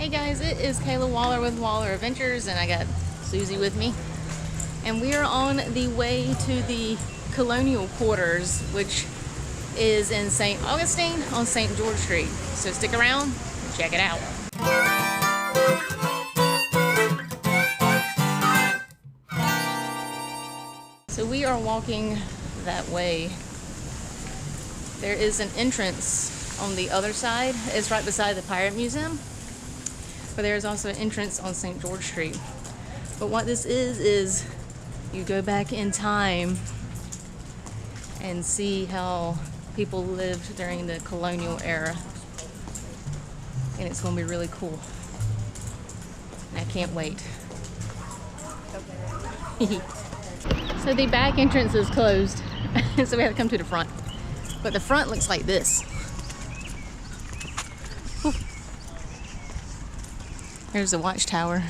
Hey guys, it is Kayla Waller with Waller Adventures, and I got Susie with me. And we are on the way to the Colonial quarters, which is in St. Augustine on St. George Street. So stick around and check it out. So we are walking that way. There is an entrance on the other side. It's right beside the Pirate Museum. But there's also an entrance on St. George Street. But what this is you go back in time and see how people lived during the colonial era. And it's going to be really cool. And I can't wait. So the back entrance is closed, so we have to come to the front. But the front looks like this. Whew. Here's the watchtower.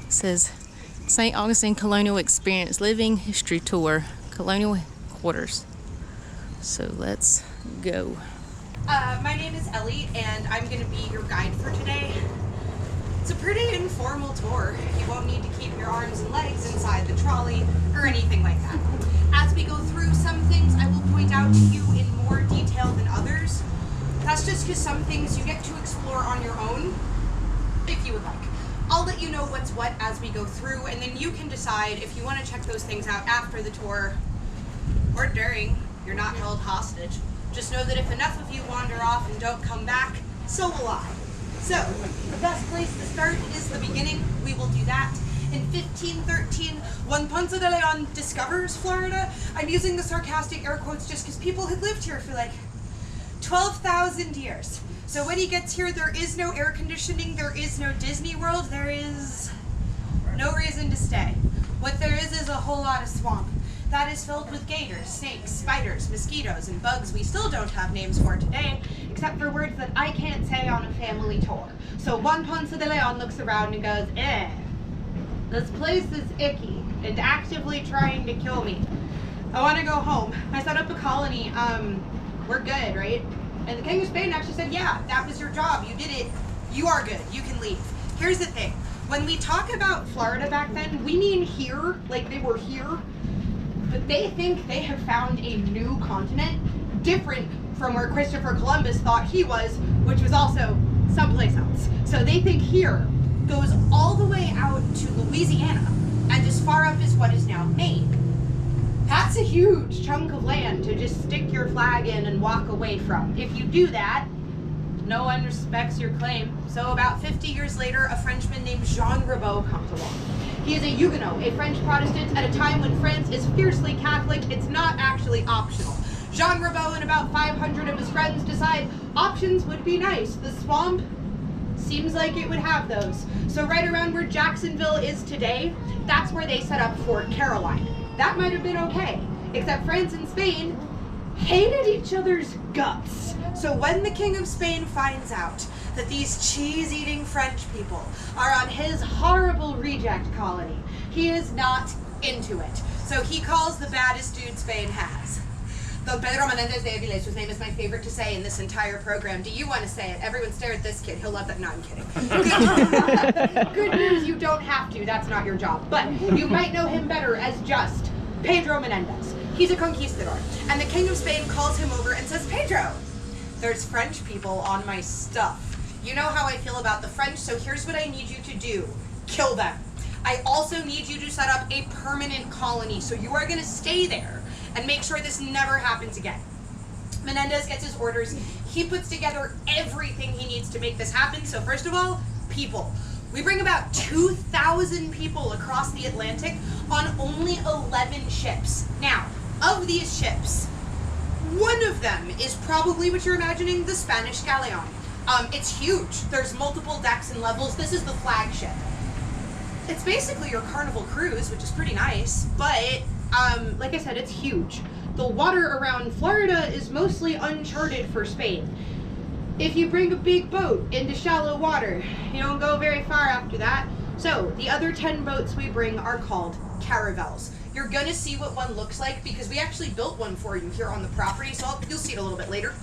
It says St. Augustine Colonial Experience Living History Tour, Colonial Quarters. So let's go. My name is Ellie, and I'm going to be your guide for today. It's a pretty informal tour. You won't need to keep your arms and legs inside the trolley or anything like that. As we go through some things, I will point out to you in more detail than others. That's just because some things you get to explore on your own, if you would like. I'll let you know what's what as we go through, and then you can decide if you want to check those things out after the tour or during. You're not held hostage. Just know that if enough of you wander off and don't come back, so will I. So, the best place to start is the beginning. We will do that. In 1513, when Ponce de Leon discovers Florida, I'm using the sarcastic air quotes just because people had lived here for like 12,000 years. So when he gets here, there is no air conditioning, there is no Disney World, there is no reason to stay. What there is a whole lot of swamp. That is filled with gators, snakes, spiders, mosquitoes, and bugs we still don't have names for today, except for words that I can't say on a family tour. So Juan Ponce de Leon looks around and goes, this place is icky and actively trying to kill me. I want to go home. I set up a colony. We're good, right? And the King of Spain actually said, yeah, that was your job. You did it. You are good. You can leave. Here's the thing. When we talk about Florida back then, we mean here, like they were here. But they think they have found a new continent different from where Christopher Columbus thought he was, which was also someplace else. So they think here goes all the way out to Louisiana and as far up as what is now Maine. That's a huge chunk of land to just stick your flag in and walk away from. If you do that, no one respects your claim. So about 50 years later, a Frenchman named Jean Ribault comes along. He is a Huguenot, a French Protestant, at a time when France is fiercely Catholic. It's not actually optional. Jean Ribault and about 500 of his friends decide options would be nice. The swamp seems like it would have those. So right around where Jacksonville is today, that's where they set up Fort Caroline. That might have been okay, except France and Spain hated each other's guts. So when the King of Spain finds out that these cheese-eating French people are on his horrible reject colony, he is not into it. So he calls the baddest dude Spain has. Don Pedro Menendez de Avilés, whose name is my favorite to say in this entire program. Do you want to say it? Everyone stare at this kid. He'll love that. No, I'm kidding. Good news, you don't have to. That's not your job. But you might know him better as just Pedro Menendez. He's a conquistador. And the King of Spain calls him over and says, Pedro, there's French people on my stuff. You know how I feel about the French, so here's what I need you to do. Kill them. I also need you to set up a permanent colony, so you are going to stay there and make sure this never happens again. Menendez gets his orders. He puts together everything he needs to make this happen. So first of all, people. We bring about 2,000 people across the Atlantic on only 11 ships. Now, of these ships, one of them is probably what you're imagining, the Spanish galleon. It's huge. There's multiple decks and levels. This is the flagship. It's basically your Carnival cruise, which is pretty nice, but like I said, it's huge. The water around Florida is mostly uncharted for Spain. If you bring a big boat into shallow water, you don't go very far after that. So the other 10 boats we bring are called caravels. You're gonna see what one looks like because we actually built one for you here on the property, so you'll see it a little bit later.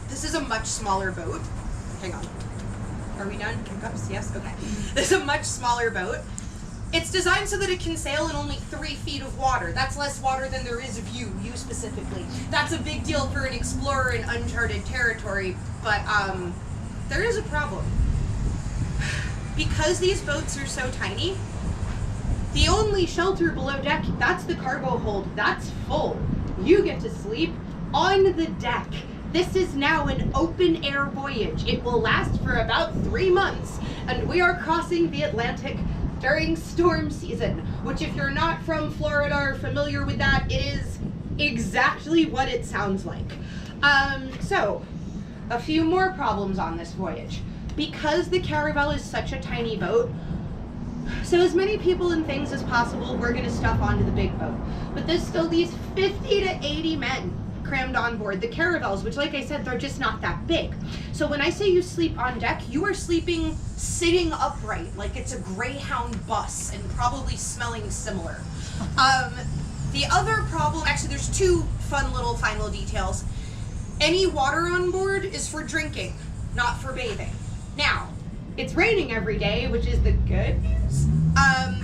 This is a much smaller boat. Hang on. Are we done? Hiccups? Yes? Okay. This is a much smaller boat. It's designed so that it can sail in only 3 feet of water. That's less water than there is of you specifically. That's a big deal for an explorer in uncharted territory, but there is a problem. Because these boats are so tiny, the only shelter below deck, that's the cargo hold, that's full. You get to sleep on the deck. This is now an open air voyage. It will last for about 3 months, and we are crossing the Atlantic during storm season, which if you're not from Florida or familiar with that, it is exactly what it sounds like. So, a few more problems on this voyage. Because the Caravel is such a tiny boat, so as many people and things as possible, we're gonna stuff onto the big boat. But this still leaves 50 to 80 men crammed on board the Caravels, which like I said, they're just not that big. So when I say you sleep on deck, you are sleeping sitting upright, like it's a Greyhound bus and probably smelling similar. The other problem, actually there's 2 fun little final details. Any water on board is for drinking, not for bathing. Now, it's raining every day, which is the good news.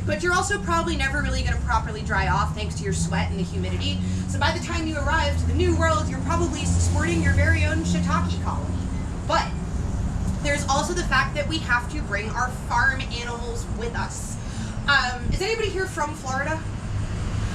But you're also probably never really going to properly dry off thanks to your sweat and the humidity. So by the time you arrive to the New World, you're probably sporting your very own shiitake colony. But there's also the fact that we have to bring our farm animals with us. Is anybody here from Florida?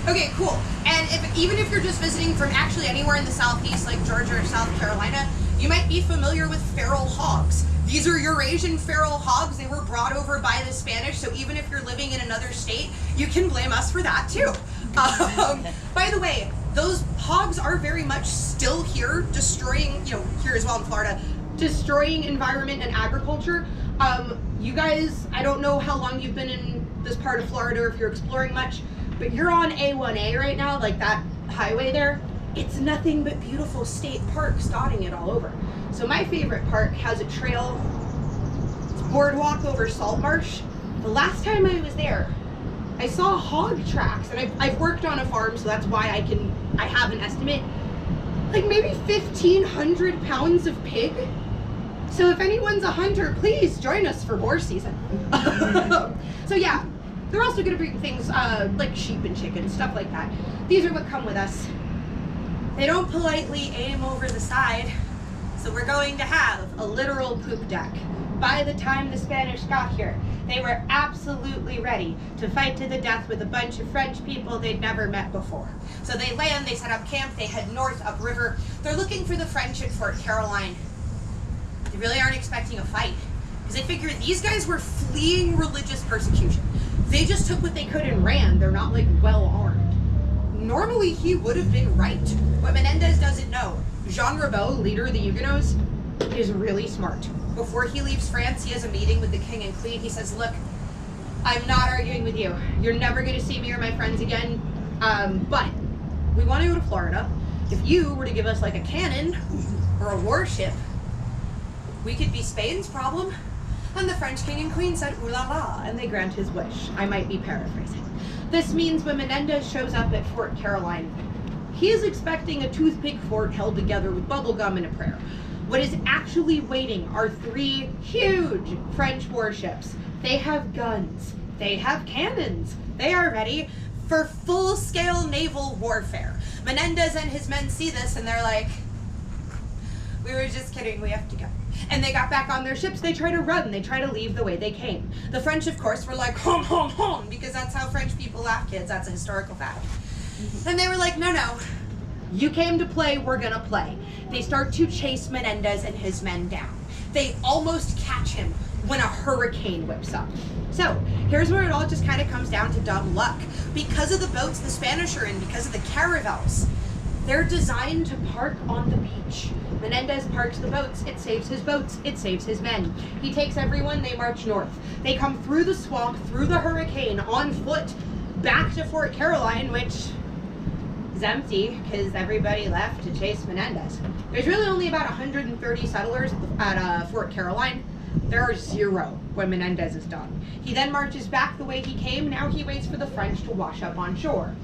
Okay, cool. And even if you're just visiting from actually anywhere in the southeast, like Georgia or South Carolina, you might be familiar with feral hogs. These are Eurasian feral hogs. They were brought over by the Spanish, so even if you're living in another state, you can blame us for that too. By the way, those hogs are very much still here, destroying, here as well in Florida, destroying environment and agriculture. You guys, I don't know how long you've been in this part of Florida or if you're exploring much, but you're on A1A right now, like that highway there. It's nothing but beautiful state parks dotting it all over. So my favorite park has a trail, it's a boardwalk over salt marsh. The last time I was there, I saw hog tracks, and I've worked on a farm, so that's why I have an estimate, like maybe 1,500 pounds of pig. So if anyone's a hunter, please join us for boar season. So yeah, they're also gonna bring things like sheep and chickens, stuff like that. These are what come with us. They don't politely aim over the side, so we're going to have a literal poop deck. By the time the Spanish got here, they were absolutely ready to fight to the death with a bunch of French people they'd never met before. So they land, they set up camp, they head north upriver. They're looking for the French at Fort Caroline. They really aren't expecting a fight, because they figure these guys were fleeing religious persecution. They just took what they could and ran. They're not like well armed. Normally he would have been right. What Menendez doesn't know, Jean Rebel, leader of the Huguenots, is really smart. Before he leaves France, he has a meeting with the king and queen. He says, look, I'm not arguing with you. You're never going to see me or my friends again, but we want to go to Florida. If you were to give us like a cannon or a warship, we could be Spain's problem. And the French king and queen said, ooh la la, and they grant his wish. I might be paraphrasing. This means when Menendez shows up at Fort Caroline, he is expecting a toothpick fort held together with bubblegum and a prayer. What is actually waiting are 3 huge French warships. They have guns. They have cannons. They are ready for full-scale naval warfare. Menendez and his men see this and they're like, we were just kidding, we have to go. And they got back on their ships, they try to run, they try to leave the way they came. The French, of course, were like, home, home, home, because that's how French people laugh, kids, that's a historical fact. And they were like, no, no, you came to play, we're gonna play. They start to chase Menendez and his men down. They almost catch him when a hurricane whips up. So, here's where it all just kind of comes down to dumb luck. Because of the boats the Spanish are in, because of the caravels, they're designed to park on the beach. Menendez parks the boats, it saves his boats, it saves his men. He takes everyone, they march north. They come through the swamp, through the hurricane, on foot, back to Fort Caroline, which is empty because everybody left to chase Menendez. There's really only about 130 settlers at Fort Caroline. There are 0 when Menendez is done. He then marches back the way he came. Now he waits for the French to wash up on shore.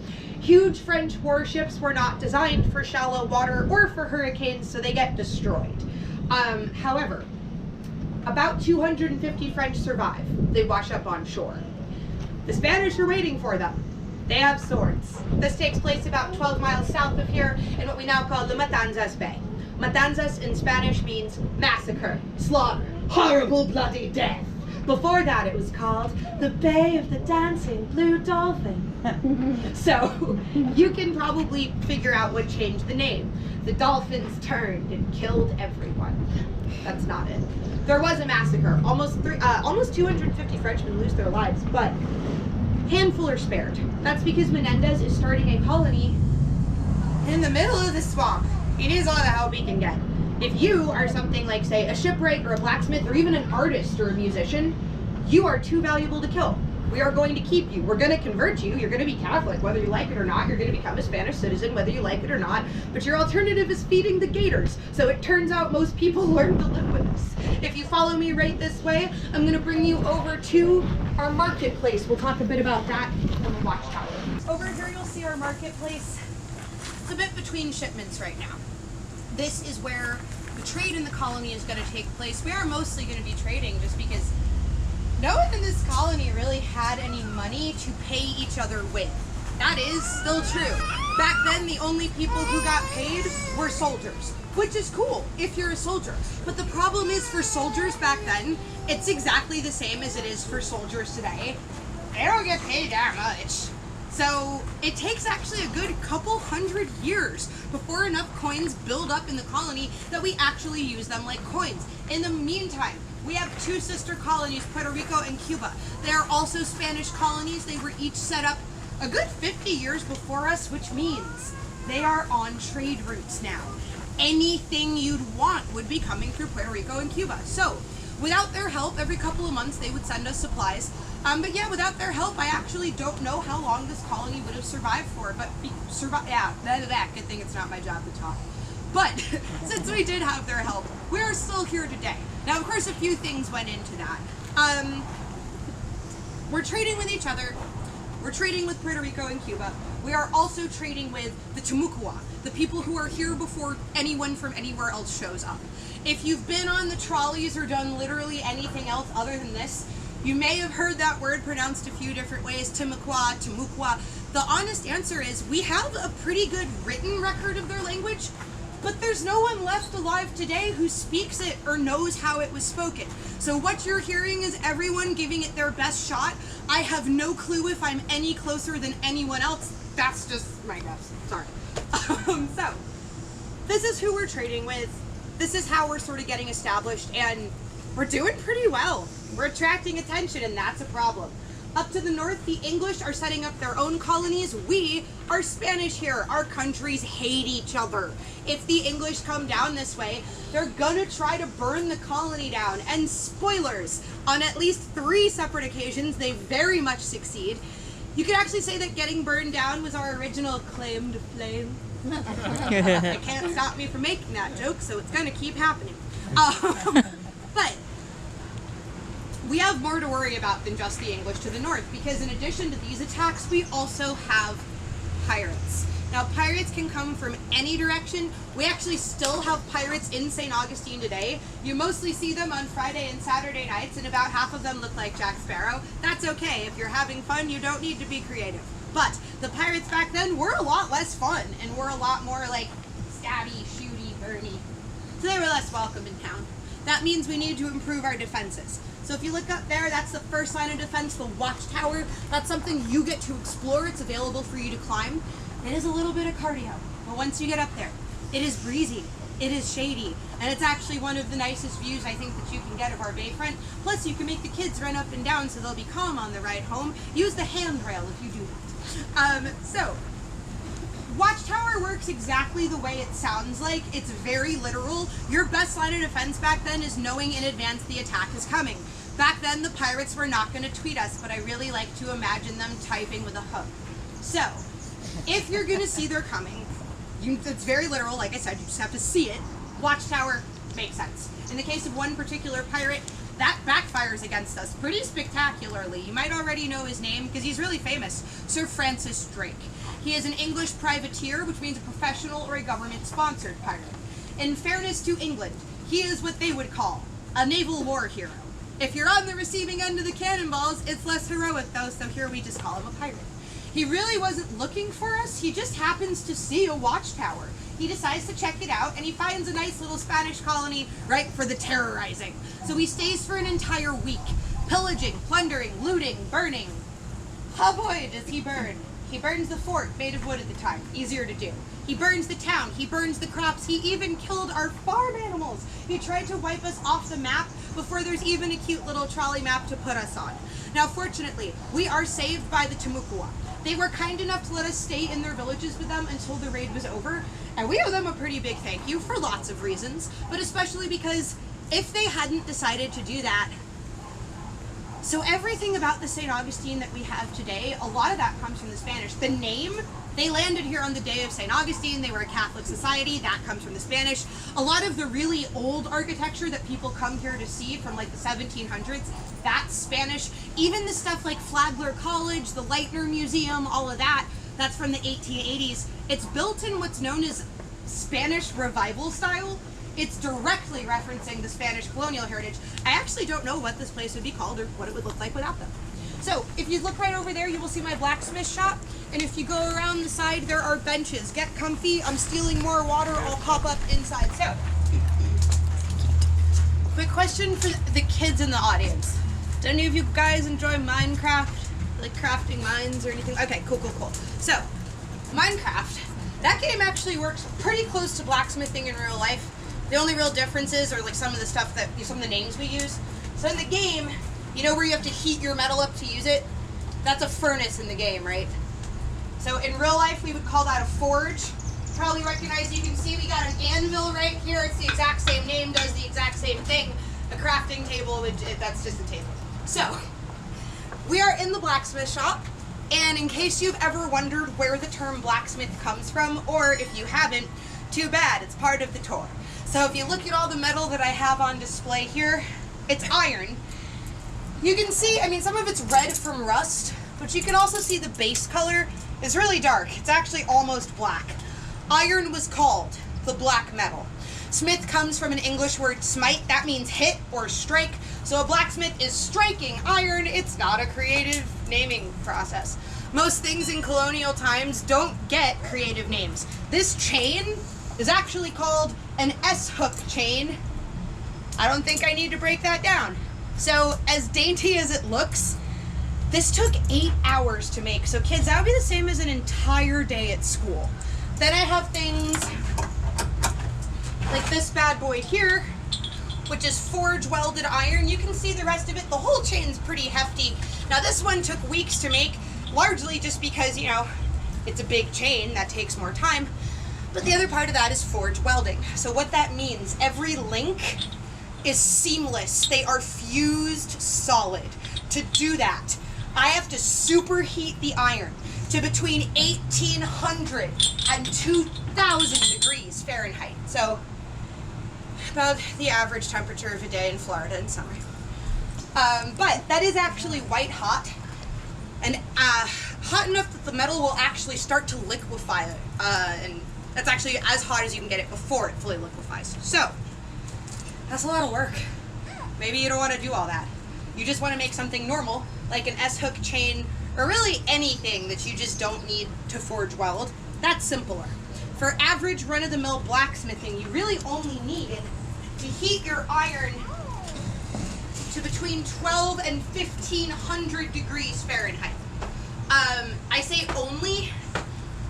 Huge French warships were not designed for shallow water or for hurricanes, so they get destroyed. However, about 250 French survive. They wash up on shore. The Spanish are waiting for them. They have swords. This takes place about 12 miles south of here in what we now call the Matanzas Bay. Matanzas in Spanish means massacre, slaughter, horrible bloody death. Before that it was called the Bay of the Dancing Blue Dolphin. So you can probably figure out what changed the name. The dolphins turned and killed everyone. That's not it. There was a massacre. Almost 250 Frenchmen lose their lives, but handful are spared. That's because Menendez is starting a colony in the middle of the swamp. It is all the help he can get. If you are something like, say, a shipwright or a blacksmith or even an artist or a musician, you are too valuable to kill. We are going to keep you. We're going to convert you. You're going to be Catholic, whether you like it or not. You're going to become a Spanish citizen, whether you like it or not. But your alternative is feeding the gators. So it turns out most people learn to live with us. If you follow me right this way, I'm going to bring you over to our marketplace. We'll talk a bit about that on the watchtower. Over here, you'll see our marketplace. It's a bit between shipments right now. This is where the trade in the colony is going to take place. We are mostly going to be trading just because no one in this colony really had any money to pay each other with. That is still true. Back then, the only people who got paid were soldiers, which is cool if you're a soldier. But the problem is for soldiers back then, it's exactly the same as it is for soldiers today. They don't get paid that much. So it takes actually a good couple hundred years before enough coins build up in the colony that we actually use them like coins. In the meantime, we have two sister colonies, Puerto Rico and Cuba. They are also Spanish colonies. They were each set up a good 50 years before us, which means they are on trade routes now. Anything you'd want would be coming through Puerto Rico and Cuba. So without their help, every couple of months they would send us supplies. But yeah, without their help, I actually don't know how long this colony would have survived for. But good thing it's not my job to talk. But since we did have their help, we are still here today. Now, of course, a few things went into that. We're trading with each other. We're trading with Puerto Rico and Cuba. We are also trading with the Timucua, the people who are here before anyone from anywhere else shows up. If you've been on the trolleys or done literally anything else other than this, you may have heard that word pronounced a few different ways, Timucua, Timucua. The honest answer is we have a pretty good written record of their language, but there's no one left alive today who speaks it or knows how it was spoken. So what you're hearing is everyone giving it their best shot. I have no clue if I'm any closer than anyone else. That's just my guess. Sorry. So this is who we're trading with. This is how we're sort of getting established, and we're doing pretty well. We're attracting attention, and that's a problem. Up to the north, the English are setting up their own colonies. We are Spanish here. Our countries hate each other. If the English come down this way, they're gonna try to burn the colony down. And spoilers, on at least 3 separate occasions, they very much succeed. You could actually say that getting burned down was our original claim to fame. It can't stop me from making that joke, so it's gonna keep happening. But we have more to worry about than just the English to the north, because in addition to these attacks, we also have pirates. Now, pirates can come from any direction. We actually still have pirates in St. Augustine today. You mostly see them on Friday and Saturday nights, and about half of them look like Jack Sparrow. That's okay. If you're having fun, you don't need to be creative. But the pirates back then were a lot less fun, and were a lot more like stabby, shooty, burny. So they were less welcome in town. That means we need to improve our defenses. So if you look up there, that's the first line of defense, the watchtower. That's something you get to explore. It's available for you to climb. It is a little bit of cardio, but once you get up there, it is breezy, it is shady, and it's actually one of the nicest views I think that you can get of our bayfront. Plus, you can make the kids run up and down so they'll be calm on the ride home. Use the handrail if you do that. So, watchtower works exactly the way it sounds like. It's very literal. Your best line of defense back then is knowing in advance the attack is coming. Back then, the pirates were not going to tweet us, but I really like to imagine them typing with a hook. So, if you're going to see they're coming, it's very literal, like I said, you just have to see it. Watchtower makes sense. In the case of one particular pirate, that backfires against us pretty spectacularly. You might already know his name because he's really famous, Sir Francis Drake. He is an English privateer, which means a professional or a government-sponsored pirate. In fairness to England, he is what they would call a naval war hero. If you're on the receiving end of the cannonballs, it's less heroic though, so here we just call him a pirate. He really wasn't looking for us, he just happens to see a watchtower. He decides to check it out, and he finds a nice little Spanish colony ripe for the terrorizing. So he stays for an entire week, pillaging, plundering, looting, burning. Oh boy, does he burn. He burns the fort, made of wood at the time, easier to do. He burns the town, he burns the crops, he even killed our farm animals. He tried to wipe us off the map before there's even a cute little trolley map to put us on. Now fortunately, we are saved by the Timucua. They were kind enough to let us stay in their villages with them until the raid was over, and we owe them a pretty big thank you for lots of reasons, but especially because if they hadn't decided to do that, so everything about the St. Augustine that we have today, a lot of that comes from the Spanish. The name, they landed here on the day of St. Augustine, they were a Catholic society, that comes from the Spanish. A lot of the really old architecture that people come here to see from like the 1700s, that's Spanish. Even the stuff like Flagler College, the Leitner Museum, all of that, that's from the 1880s. It's built in what's known as Spanish Revival style. It's directly referencing the Spanish colonial heritage. I actually don't know what this place would be called or what it would look like without them. So if you look right over there, you will see my blacksmith shop. And if you go around the side, there are benches. Get comfy. I'm stealing more water. I'll pop up inside. So, quick question for the kids in the audience. Do any of you guys enjoy Minecraft? Like crafting mines or anything? Okay, cool. So, Minecraft, that game actually works pretty close to blacksmithing in real life. The only real differences are like some of the stuff that, some of the names we use. So in the game, you know where you have to heat your metal up to use it? That's a furnace in the game, right? So in real life, we would call that a forge. Probably recognize, you can see we got an anvil right here. It's the exact same name, does the exact same thing. A crafting table, that's just a table. So, we are in the blacksmith shop. And in case you've ever wondered where the term blacksmith comes from, or if you haven't, too bad, it's part of the tour. So if you look at all the metal that I have on display here, it's iron. You can see, I mean, some of it's red from rust, but you can also see the base color is really dark. It's actually almost black. Iron was called the black metal. Smith comes from an English word smite, that means hit or strike. So a blacksmith is striking iron. It's not a creative naming process. Most things in colonial times don't get creative names. This chain is actually called an S-hook chain. I don't think I need to break that down. So as dainty as it looks, this took 8 hours to make. So kids, that would be the same as an entire day at school. Then I have things like this bad boy here, which is forge welded iron. You can see the rest of it. The whole chain's pretty hefty. Now this one took weeks to make, largely just because, you know, it's a big chain that takes more time. But the other part of that is forge welding. So what that means, every link is seamless. They are fused solid. To do that, I have to superheat the iron to between 1800 and 2000 degrees Fahrenheit. So about the average temperature of a day in Florida in summer. But that is actually white hot, and hot enough that the metal will actually start to liquefy it, and that's actually as hot as you can get it before it fully liquefies. So, that's a lot of work. Maybe you don't want to do all that. You just want to make something normal, like an S-hook chain, or really anything that you just don't need to forge weld. That's simpler. For average run-of-the-mill blacksmithing, you really only need to heat your iron to between 12 and 1500 degrees Fahrenheit. I say only.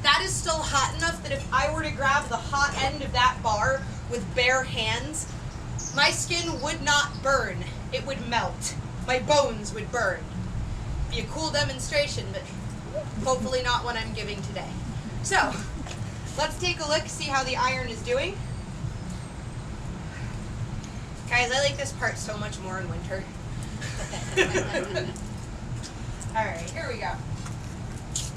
That is still hot enough that if I were to grab the hot end of that bar with bare hands, my skin would not burn. It would melt. My bones would burn. Be a cool demonstration, but hopefully not one I'm giving today. So, let's take a look, see how the iron is doing. Guys, I like this part so much more in winter. Alright, here we go.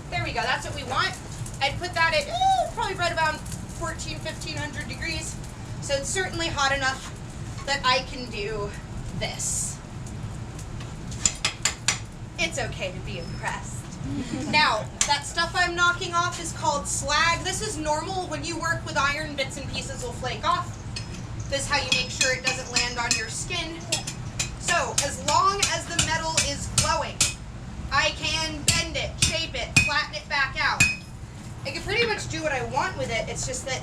There we go, that's what we want. I'd put that at probably right about 1500 degrees. So it's certainly hot enough that I can do this. It's okay to be impressed. Now, that stuff I'm knocking off is called slag. This is normal. When you work with iron, bits and pieces will flake off. This is how you make sure it doesn't land on your skin. So, as long as the metal is flowing, I can bend it, shape it, flatten it back out. I can pretty much do what I want with it. It's just that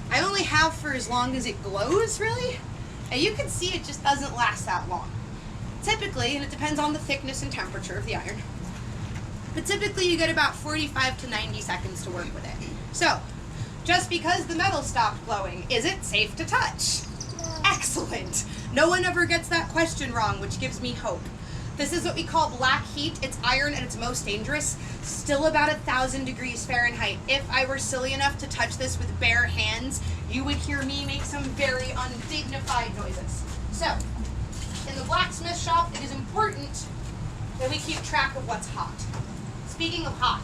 I only have for as long as it glows, really. And you can see it just doesn't last that long. Typically, and it depends on the thickness and temperature of the iron, but typically you get about 45 to 90 seconds to work with it. So, just because the metal stopped glowing, is it safe to touch? Excellent. No one ever gets that question wrong, which gives me hope. This is what we call black heat. It's iron at its most dangerous. Still about 1,000 degrees Fahrenheit. If I were silly enough to touch this with bare hands, you would hear me make some very undignified noises. So, in the blacksmith shop, it is important that we keep track of what's hot. Speaking of hot,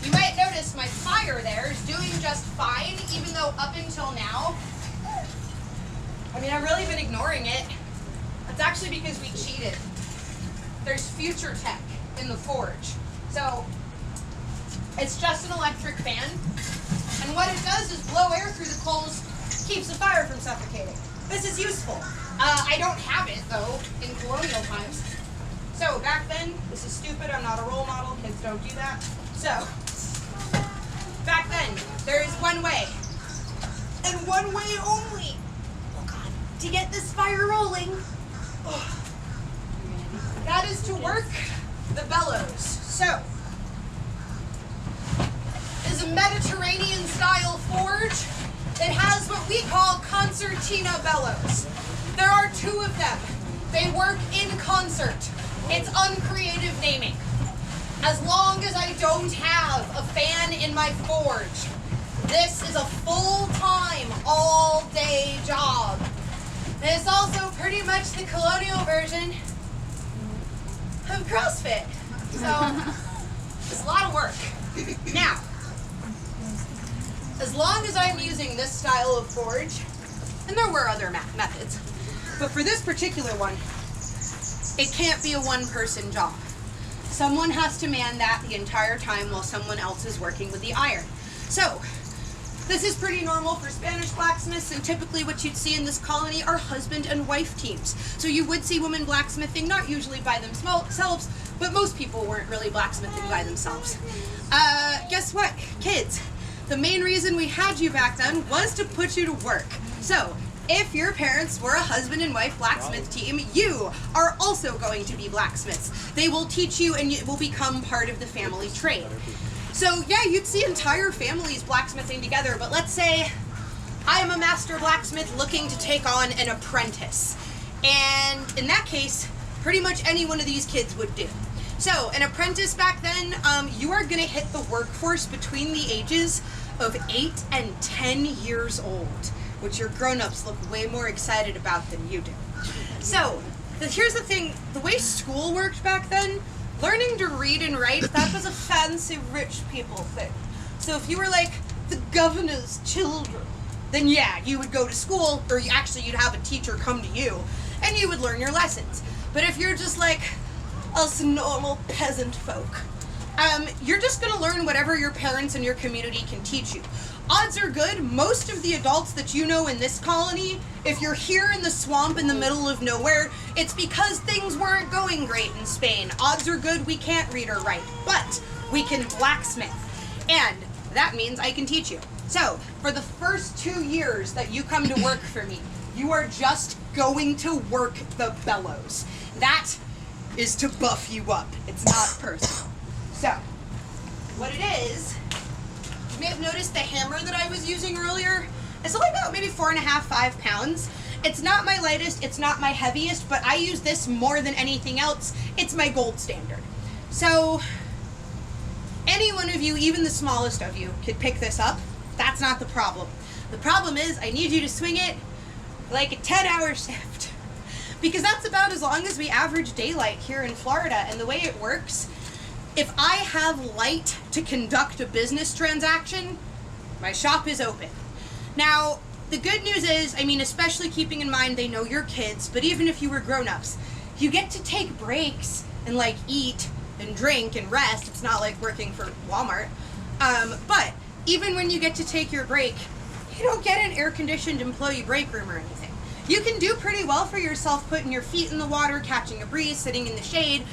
you might notice my fire there is doing just fine, even though up until now, I've really been ignoring it. It's actually because we cheated. There's future tech in the forge. So, it's just an electric fan, and what it does is blow air through the coals, keeps the fire from suffocating. This is useful. I don't have it, though, in colonial times. So, back then, this is stupid, I'm not a role model, kids don't do that. So, back then, there is one way, and one way only, oh God, to get this fire rolling. Oh. That is to work the bellows. So, is a Mediterranean-style forge that has what we call concertina bellows. There are two of them. They work in concert. It's uncreative naming. As long as I don't have a fan in my forge, this is a full-time, all-day job. And it's also pretty much the colonial version of CrossFit. So, it's a lot of work. Now, as long as I'm using this style of forge, and there were other methods, but for this particular one, it can't be a one-person job. Someone has to man that the entire time while someone else is working with the iron. So, this is pretty normal for Spanish blacksmiths, and typically what you'd see in this colony are husband and wife teams. So you would see women blacksmithing, not usually by themselves, but most people weren't really blacksmithing by themselves. Guess what, kids? The main reason we had you back then was to put you to work. So, if your parents were a husband and wife blacksmith team, you are also going to be blacksmiths. They will teach you and it will become part of the family trade. So yeah, you'd see entire families blacksmithing together, but let's say I am a master blacksmith looking to take on an apprentice. And in that case, pretty much any one of these kids would do. So an apprentice back then, you are gonna hit the workforce between the ages of 8 and 10 years old, which your grown-ups look way more excited about than you do. So, here's the thing, the way school worked back then, learning to read and write, that was a fancy rich people thing. So if you were like the governor's children, then yeah, you would go to school, or you'd have a teacher come to you, and you would learn your lessons. But if you're just like us normal peasant folk, you're just gonna learn whatever your parents and your community can teach you. Odds are good, most of the adults that you know in this colony, if you're here in the swamp in the middle of nowhere, it's because things weren't going great in Spain. Odds are good we can't read or write, but we can blacksmith. And that means I can teach you. So, for the first 2 years that you come to work for me, you are just going to work the bellows. That is to buff you up. It's not personal. So, what it is, you may have noticed the hammer that I was using earlier. It's only about maybe 4.5, 5 pounds. It's not my lightest, it's not my heaviest, but I use this more than anything else. It's my gold standard. So, any one of you, even the smallest of you, could pick this up. That's not the problem. The problem is I need you to swing it like a 10-hour shift. Because that's about as long as we average daylight here in Florida. And the way it works, if I have light to conduct a business transaction, my shop is open. Now, the good news is, especially keeping in mind they know you're kids, but even if you were grown-ups, you get to take breaks and eat and drink and rest. It's not like working for Walmart. But even when you get to take your break, you don't get an air-conditioned employee break room or anything. You can do pretty well for yourself putting your feet in the water, catching a breeze, sitting in the shade.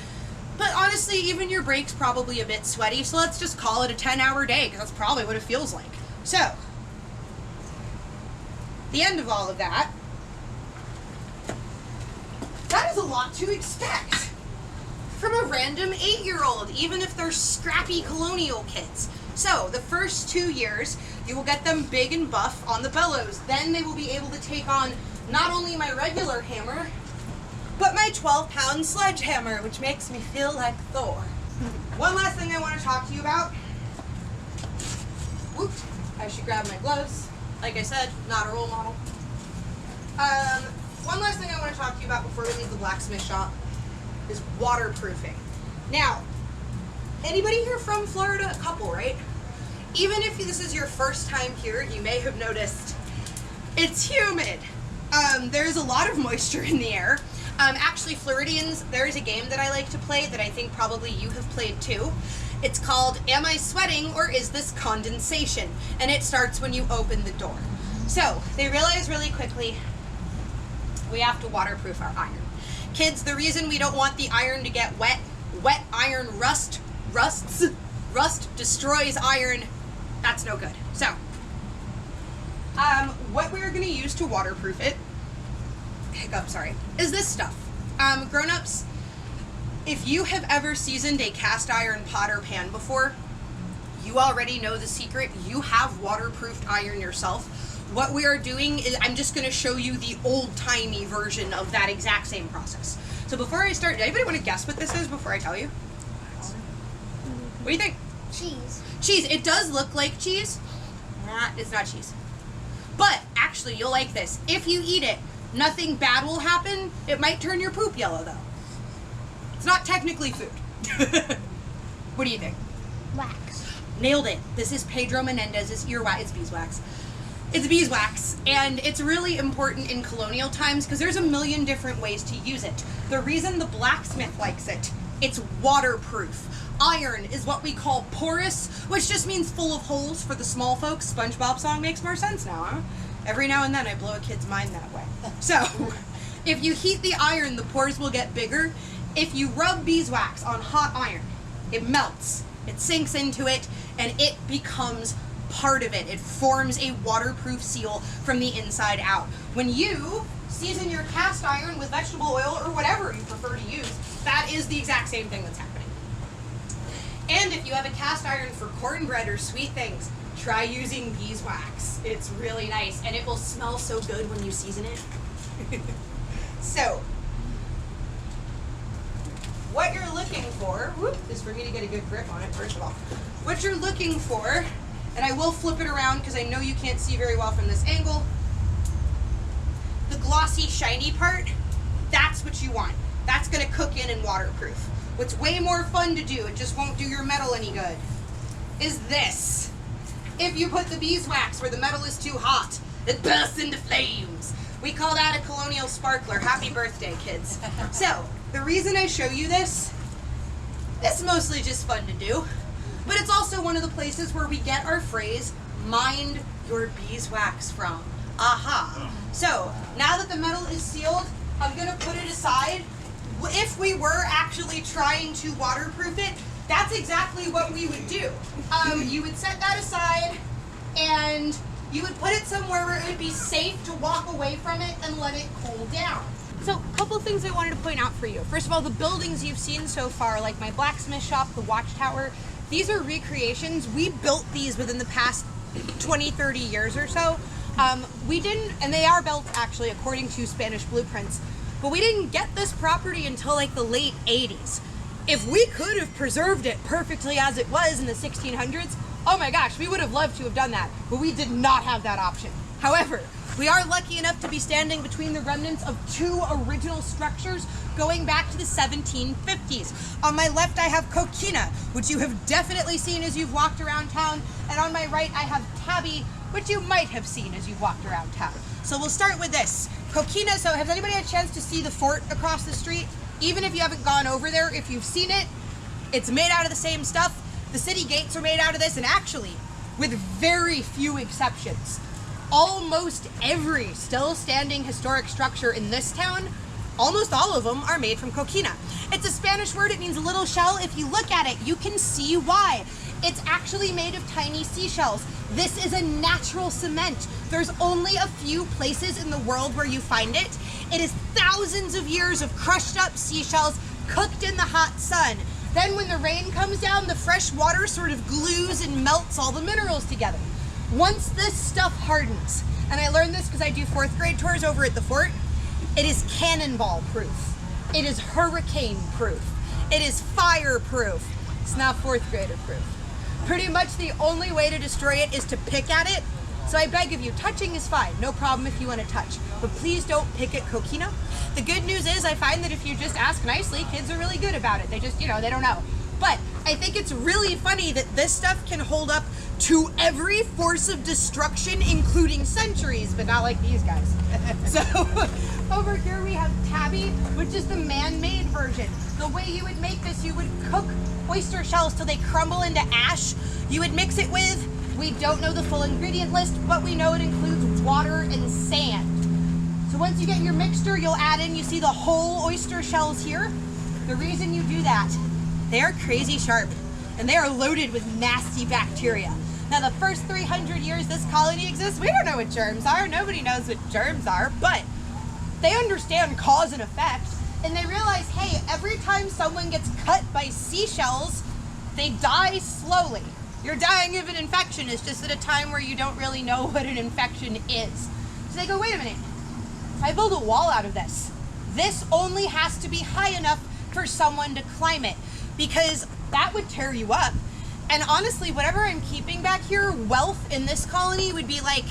But honestly, even your break's probably a bit sweaty, so let's just call it a 10-hour day, because that's probably what it feels like. So, the end of all of that, that is a lot to expect from a random 8-year-old, even if they're scrappy Colonial kids. So, the first 2 years, you will get them big and buff on the bellows. Then they will be able to take on not only my regular hammer, but my 12-pound sledgehammer, which makes me feel like Thor. One last thing I want to talk to you about. Whoop, I should grab my gloves. Like I said, not a role model. One last thing I want to talk to you about before we leave the blacksmith shop is waterproofing. Now, anybody here from Florida? A couple, right? Even if this is your first time here, you may have noticed it's humid. There's a lot of moisture in the air. Actually, Floridians, there is a game that I like to play that I think probably you have played too. It's called Am I Sweating or Is This Condensation? And it starts when you open the door. So, they realize really quickly we have to waterproof our iron. Kids, the reason we don't want the iron to get wet iron rusts, rust destroys iron, that's no good. So, what we're gonna use to waterproof it, is this stuff. Grown-ups, if you have ever seasoned a cast iron pot or pan before, you already know the secret. You have waterproofed iron yourself. What we are doing is, I'm just gonna show you the old-timey version of that exact same process. So before I start, anybody want to guess what this is before I tell you? What do you think? Cheese. Cheese. It does look like cheese. Nah, it's not cheese. But actually, you'll like this. If you eat it, nothing bad will happen. It might turn your poop yellow, though. It's not technically food. What do you think? Wax. Nailed it. This is Pedro Menendez's earwax. It's beeswax. It's beeswax, and it's really important in colonial times because there's a million different ways to use it. The reason the blacksmith likes it, it's waterproof. Iron is what we call porous, which just means full of holes for the small folks. SpongeBob song makes more sense now, huh? Every now and then I blow a kid's mind that way. So, if you heat the iron, the pores will get bigger. If you rub beeswax on hot iron, it melts, it sinks into it, and it becomes part of it. It forms a waterproof seal from the inside out. When you season your cast iron with vegetable oil or whatever you prefer to use, that is the exact same thing that's happening. And if you have a cast iron for cornbread or sweet things, try using beeswax. It's really nice, and it will smell so good when you season it. So, what you're looking for, is for me to get a good grip on it, first of all. What you're looking for, and I will flip it around because I know you can't see very well from this angle, the glossy, shiny part, that's what you want. That's going to cook in and waterproof. What's way more fun to do, it just won't do your metal any good, is this. If you put the beeswax where the metal is too hot, it bursts into flames. We call that a Colonial sparkler. Happy birthday, kids. So, the reason I show you this, it's mostly just fun to do, but it's also one of the places where we get our phrase, mind your beeswax from. Aha. So, now that the metal is sealed, I'm going to put it aside. If we were actually trying to waterproof it, that's exactly what we would do. You would set that aside, and you would put it somewhere where it would be safe to walk away from it and let it cool down. So, a couple things I wanted to point out for you. First of all, the buildings you've seen so far, like my blacksmith shop, the watchtower, these are recreations. We built these within the past 20, 30 years or so. We didn't, and they are built actually according to Spanish blueprints, but we didn't get this property until like the late 80s. If we could have preserved it perfectly as it was in the 1600s, oh my gosh, we would have loved to have done that, but we did not have that option. However, we are lucky enough to be standing between the remnants of two original structures going back to the 1750s. On my left, I have Coquina, which you have definitely seen as you've walked around town, and on my right, I have Tabby, which you might have seen as you've walked around town. So we'll start with this. Coquina, so has anybody had a chance to see the fort across the street? Even if you haven't gone over there, if you've seen it, it's made out of the same stuff. The city gates are made out of this, and actually, with very few exceptions, almost every still standing historic structure in this town, almost all of them are made from coquina. It's a Spanish word, it means little shell. If you look at it, you can see why. It's actually made of tiny seashells. This is a natural cement. There's only a few places in the world where you find it. It is thousands of years of crushed up seashells cooked in the hot sun. Then when the rain comes down, the fresh water sort of glues and melts all the minerals together. Once this stuff hardens, and I learned this because I do 4th grade tours over at the fort, it is cannonball proof. It is hurricane proof. It is fire proof. It's not 4th grader proof. Pretty much the only way to destroy it is to pick at it. So I beg of you, touching is fine, no problem if you want to touch, but please don't pick at coquina. The good news is I find that if you just ask nicely, kids are really good about it. They just, they don't know. But I think it's really funny that this stuff can hold up to every force of destruction, including centuries, but not like these guys. So over here we have tabby, which is the man-made version. The way you would make this, you would cook oyster shells till they crumble into ash. You would mix it with, we don't know the full ingredient list, but we know it includes water and sand. So once you get your mixture, you'll add in, you see the whole oyster shells here. The reason you do that, they are crazy sharp and they are loaded with nasty bacteria. Now the first 300 years this colony exists, we don't know what germs are. Nobody knows what germs are, but they understand cause and effect. And they realize, hey, every time someone gets cut by seashells, they die slowly. You're dying of an infection. It's just at a time where you don't really know what an infection is. So they go, wait a minute. If I build a wall out of this, this only has to be high enough for someone to climb it, because that would tear you up. And honestly, whatever I'm keeping back here, wealth in this colony would be like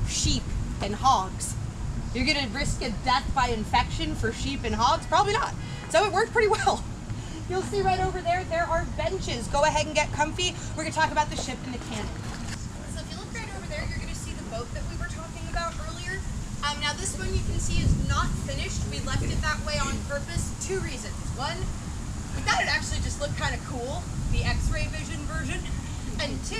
sheep and hogs. You're gonna risk a death by infection for sheep and hogs? Probably not. So it worked pretty well. You'll see right over there, there are benches. Go ahead and get comfy. We're gonna talk about the ship and the cannon. So if you look right over there, you're gonna see the boat that we were talking about earlier. Now this one you can see is not finished. We left it that way on purpose. 2 reasons. One, we thought it actually just looked kind of cool, the X-ray vision version. And 2,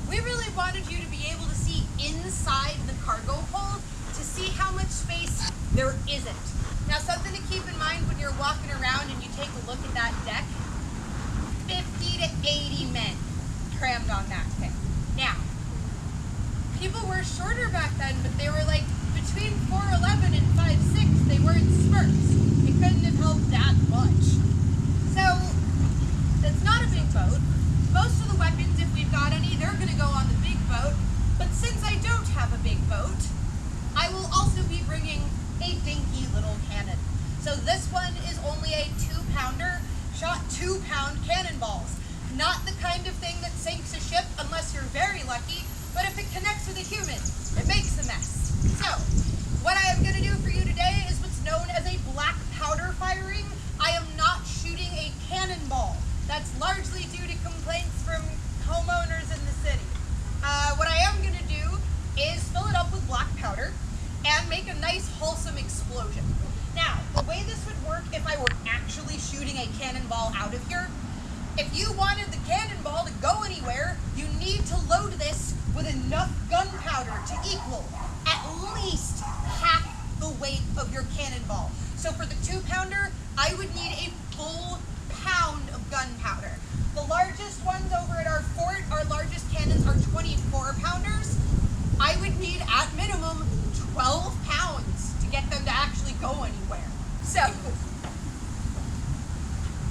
we really wanted you to be able to see inside the cargo hold to see how much space there isn't. Now something to keep in mind when you're walking around and you take a look at that deck, 50 to 80 men crammed on that thing. Now, people were shorter back then, but they were like between 4'11" and 5'6". They were in spurts. It couldn't have helped that much. So, that's not a big boat. Most of the weapons, if we've got any, they're gonna go on the big boat. But since I don't have a big boat, I will also be bringing a dinky little cannon. So this one is only a 2-pounder, shot 2-pound cannonballs. Not the kind of thing that sinks a ship unless you're very lucky, but if it connects with a human, it makes a mess. So, what I am going to do for you today is what's known as a black powder firing. I am not shooting a cannonball. That's largely due to complaints from homeowners in the city. What I am going to do is fill it up with black powder and make a nice wholesome explosion. Now, the way this would work if I were actually shooting a cannonball out of here, if you wanted the cannonball to go anywhere, you need to load this with enough gunpowder to equal at least half the weight of your cannonball. So for the 2-pounder, I would need a full pound of gunpowder. The largest ones over at our fort, our largest cannons are 24-pounders. I would need at minimum 12 pounds to get them to actually go anywhere. So,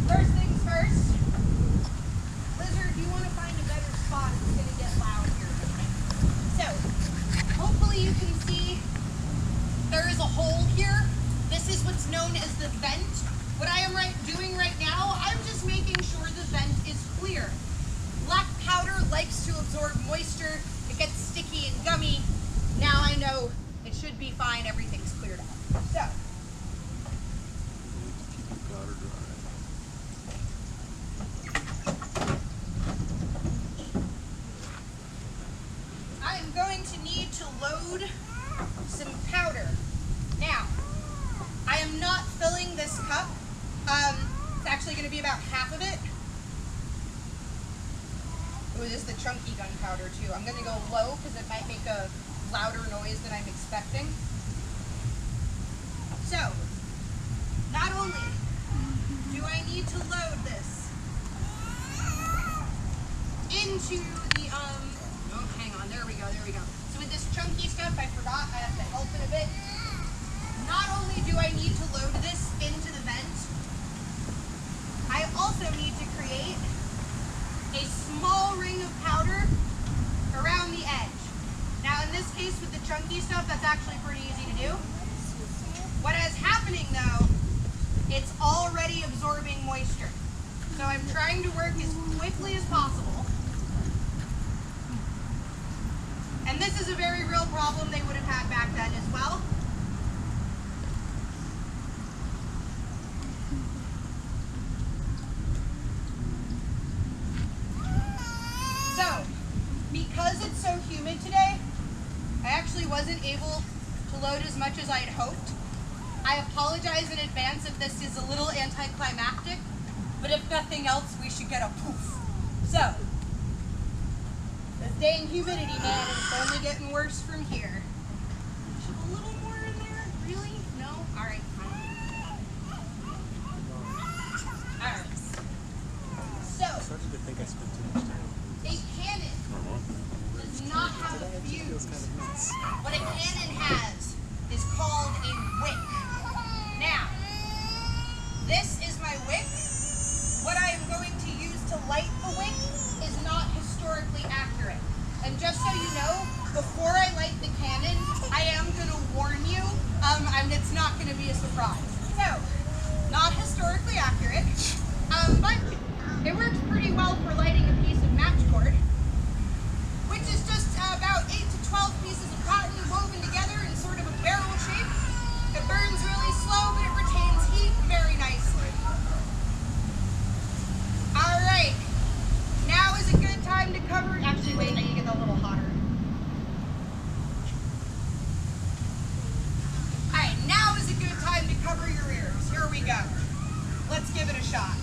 first things first, Lizard, you want to find a better spot. It's going to get loud here tonight. So, hopefully you can see there is a hole here. This is what's known as the vent. What I am doing right now, I'm just making sure the vent is clear. Black powder likes to absorb moisture. It gets sticky and gummy. Now I know it should be fine. Everything's cleared up. So, I'm going to need to load some powder. Now, I am not filling this cup. It's actually going to be about half of it. Ooh, this is the chunky gunpowder too. I'm going to go low because it might make a louder noise than I'm expecting. So, not only do I need to load this into the, oh, hang on, there we go. So with this chunky stuff, I forgot, I have to help it a bit. Not only do I need to load this into the vent, I also need to create a small ring of powder around the edge. Now in this case with the chunky stuff, that's actually pretty easy to do. What is happening though, it's already absorbing moisture. So I'm trying to work as quickly as possible. And this is a very real problem they would have had back then as well. So, because it's so humid today, I actually wasn't able to load as much as I had hoped. I apologize in advance if this is a little anticlimactic, but if nothing else, we should get a poof. So, this dang humidity, man, it's only getting worse from here. Should a little more in there? Really? No? Alright, fine. Alright. So, a cannon does not have a fuse. What a cannon has is called a wick. Now, this is my wick. What I am going to use to light the wick is not historically accurate. And just so you know, before I light the cannon, I am going to warn you, it's not going to be a surprise. So, not historically accurate, but it works pretty well for lighting a piece of matchboard, which is just about 8 to 12 pieces of cotton woven together in sort of a barrel shape. It burns really slow, but it retains heat very nicely. Alright, now is a good time to cover, actually wait, I need to get that a little hotter. Alright, now is a good time to cover your ears. Here we go. Let's give it a shot.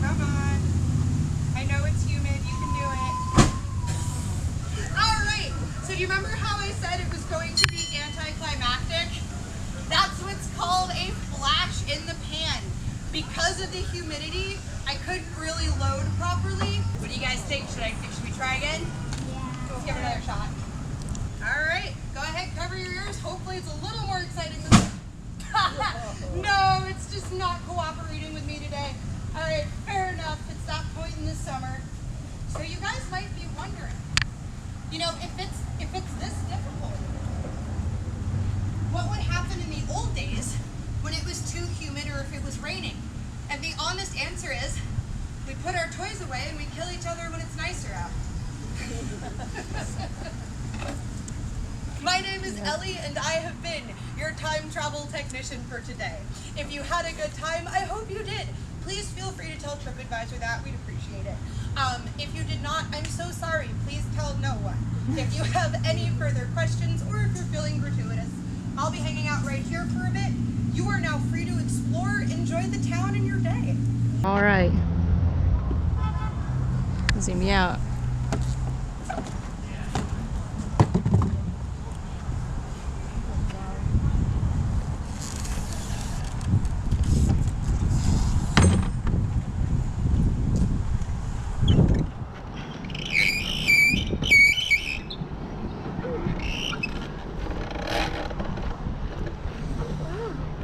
Come on. I know it's humid, you can do it. Alright, so do you remember how I said it was going to be anticlimactic? That's what's called a flash in the pan. Because of the humidity, I couldn't really load properly. What do you guys think? Should we try again? Yeah. Let's give it another shot. Alright, go ahead, cover your ears. Hopefully it's a little more exciting than this. No, it's just not cooperating with me today. Alright, fair enough. It's that point in the summer. So you guys might be wondering, you know, if it's this difficult, what would happen in the old days when it was too humid or if it was raining? And the honest answer is, we put our toys away and we kill each other when it's nicer out. My name is Ellie and I have been your time travel technician for today. If you had a good time, I hope you did. Please feel free to tell TripAdvisor that, we'd appreciate it. If you did not, I'm so sorry, please tell no one. If you have any further questions or if you're feeling gratuitous, I'll be hanging out right here for a bit. You are now free to explore, enjoy the town and your day. All right. Zoom me out.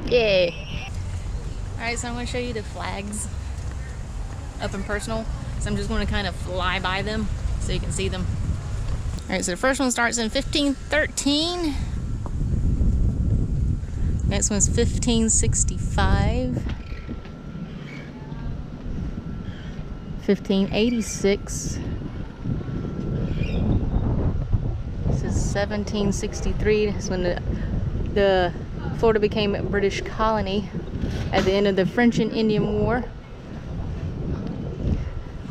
Yeah. Alright, so I'm going to show you the flags up and personal. So I'm just going to kind of fly by them so you can see them. Alright, so the first one starts in 1513. Next one's 1565. 1586. This is 1763. That's when the Florida became a British colony at the end of the French and Indian War.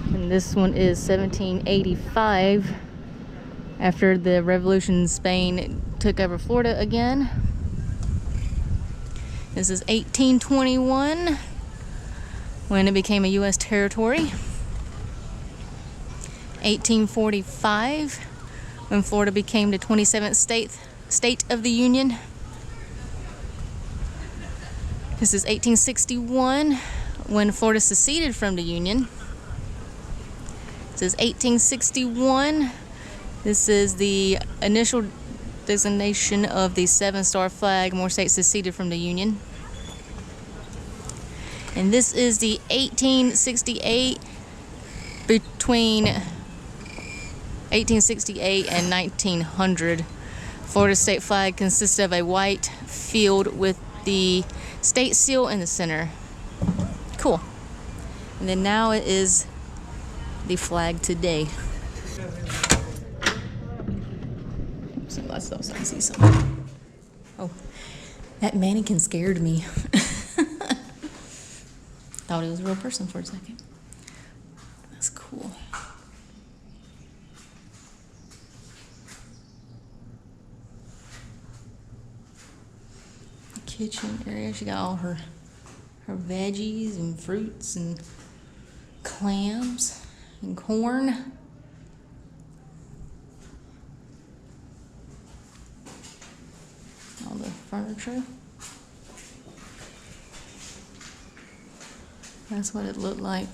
And this one is 1785, after the revolution in Spain took over Florida again. This is 1821, when it became a U.S. territory. 1845, when Florida became the 27th state of the Union. This is 1861, when Florida seceded from the Union. This is 1861. This is the initial designation of the 7-star flag. More states seceded from the Union. And this is the 1868, between 1868 and 1900. Florida state flag consists of a white field with the state seal in the center. Cool. And then now it is the flag today. Somebody else, I see something. Oh, that mannequin scared me. Thought it was a real person for a second. That's cool. The kitchen area, she got all her veggies and fruits and clams and corn. All the furniture. That's what it looked like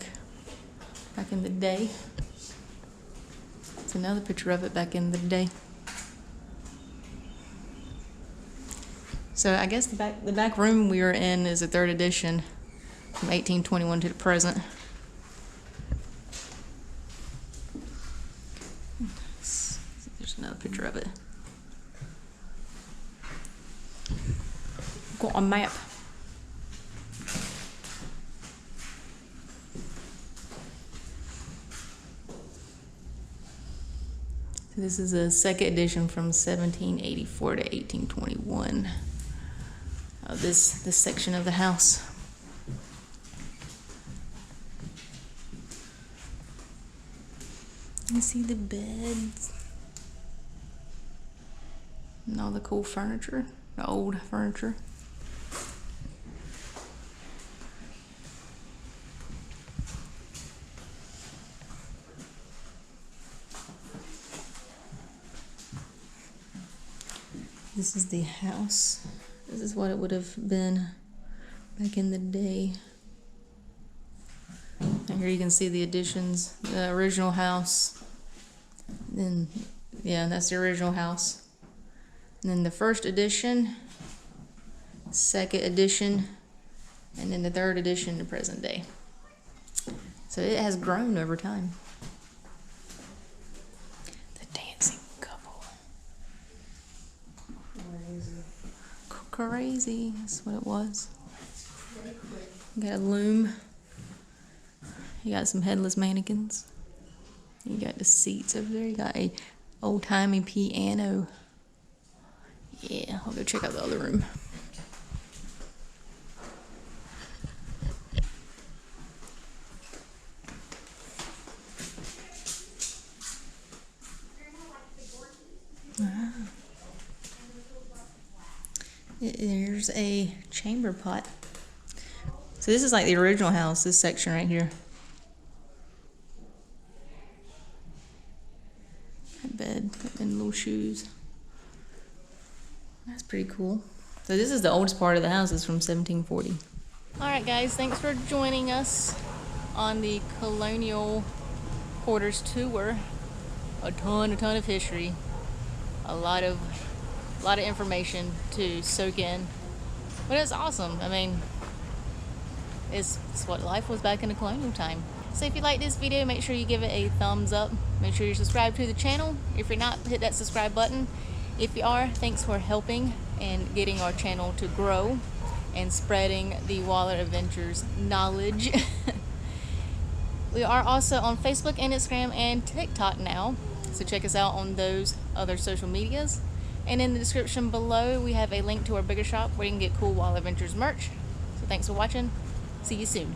back in the day. It's another picture of it back in the day. So I guess the back room we were in is a 3rd edition from 1821 to the present. There's another picture of it. Got a map. This is a 2nd edition from 1784 to 1821. This section of the house. You see the beds and all the cool furniture, the old furniture. This is the house. This is what it would have been back in the day. And here you can see the additions, the original house. Then, yeah, that's the original house. And then the 1st edition, 2nd edition, and then the 3rd edition to present day. So it has grown over time. Crazy, that's what it was. You got a loom. You got some headless mannequins. You got the seats over there. You got a old-timey piano. Yeah, I'll go check out the other room. There's a chamber pot. So this is like the original house, this section right here. That bed and little shoes. That's pretty cool. So this is the oldest part of the house. It's from 1740. Alright guys, thanks for joining us on the Colonial Quarters tour. A ton of history. A lot of information to soak in, but it's awesome. I mean, it's what life was back in the colonial time. So if you like this video, make sure you give it a thumbs up. Make sure you're subscribed to the channel. If you're not, hit that subscribe button. If you are, thanks for helping and getting our channel to grow and spreading the Waller Adventures knowledge. We are also on Facebook and Instagram and TikTok now, so check us out on those other social medias. And in the description below, we have a link to our bigger shop where you can get cool Waller Adventures merch. So thanks for watching. See you soon.